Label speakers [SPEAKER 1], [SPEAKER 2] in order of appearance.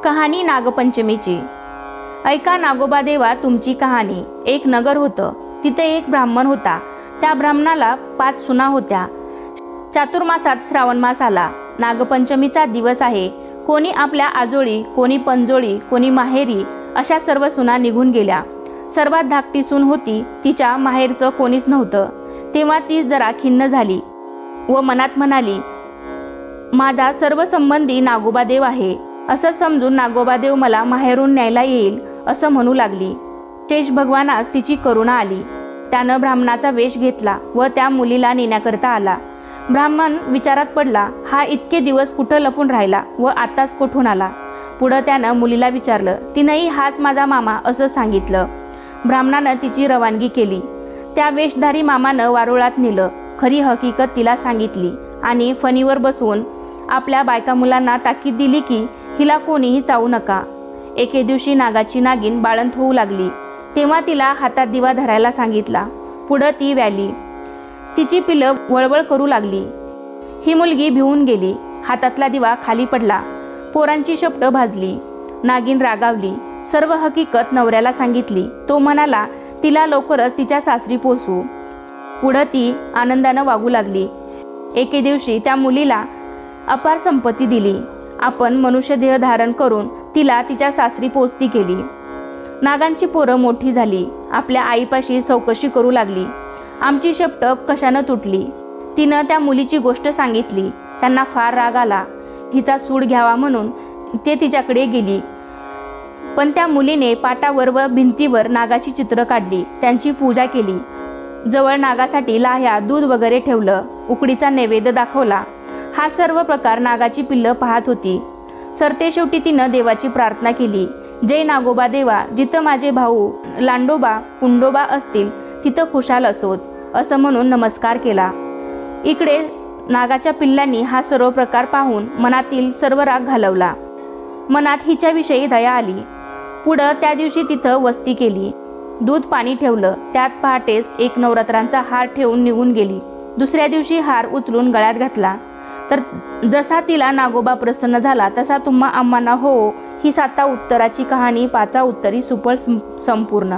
[SPEAKER 1] कहाणी नागपंचमीची। ऐका नागोबा देवा तुमची कहाणी। एक नगर होतं, तिथे एक ब्राह्मण होता। त्या ब्राह्मणाला 5 सुना होत्या। चातुर्मासात श्रावण मास आला, नागपंचमीचा दिवस आहे। कोणी आपल्या आजोळी, कोणी पंजोळी, कोणी माहेरी, अशा सर्व सुना निघून गेल्या। सर्वात धाकटी सून होती, तिच्या माहेरचं कोणीच नव्हतं। तेव्हा ती जरा खिन्न झाली व मनात म्हणाली, माझा सर्व संबंधी नागोबा देव आहे, असं समजून नागोबा देव मला माहेरून न्यायला येईल असं म्हणू लागली। शेष भगवानास तिची करुणा आली। त्यानं ब्राह्मणाचा वेश घेतला व त्या मुलीला नेण्याकरता आला। ब्राह्मण विचारात पडला, हा इतके दिवस कुठं लपून राहिला व आताच कुठून आला। पुढं त्यानं मुलीला विचारलं, तिनंही हाच माझा मामा असं सांगितलं। ब्राह्मणानं तिची रवानगी केली। त्या वेशधारी मामानं वारुळात नेलं, खरी हकीकत तिला सांगितली आणि फणीवर बसवून आपल्या बायका मुलांना ताकीद दिली की हिला कोणीही चावू नका। एके दिवशी नागाची नागिन बाळंत होऊ लागली, तेव्हा तिला हातात दिवा धरायला सांगितला। पुढं ती व्याली, तिची पिलं वळवळ करू लागली। ही मुलगी भिवून गेली, हातातला दिवा खाली पडला, पोरांची शपथ भाजली। नागिन रागावली, सर्व हकीकत नवऱ्याला सांगितली। तो म्हणाला, तिला लवकरच तिच्या सासरी पोचू। पुढं ती आनंदानं वागू लागली। एके दिवशी त्या मुलीला अपार संपत्ती दिली। आपण मनुष्य देह धारण करून तिला तिच्या सासरी पोचती केली। नागांची पोरं मोठी झाली, आपल्या आईपाशी चौकशी करू लागली, आमची शपथ कशानं तुटली। तिनं त्या मुलीची गोष्ट सांगितली। त्यांना फार राग आला, हिचा सूड घ्यावा म्हणून ते तिच्याकडे गेली। पण त्या मुलीने पाटावर व भिंतीवर नागाची चित्र काढली, त्यांची पूजा केली। जवळ नागासाठी लाह्या, दूध वगैरे ठेवलं, उकडीचा नैवेद्य दाखवला। हा सर्व प्रकार नागाची पिल्लं पाहत होती। सरतेशेवटी तिनं देवाची प्रार्थना केली, जय नागोबा देवा, जिथं माझे भाऊ लांडोबा पुंडोबा असतील तिथं खुशाल असोत, असं म्हणून नमस्कार केला। इकडे नागाच्या पिल्लांनी हा सर्व प्रकार पाहून मनातील सर्व राग घालवला। मनात हिच्याविषयी दया आली। पुढं त्या दिवशी तिथं वस्ती केली, दूध पाणी ठेवलं। त्यात पहाटेस एक नवरात्रांचा हार ठेवून निघून गेली। दुसऱ्या दिवशी हार उचलून गळ्यात घातला, तर जसा तिला नागोबा प्रसन्न झाला तसा तुम्हा आम्हांना हो ही 7 उत्तराची कहाणी 5 उत्तरी सुफळ संपूर्ण।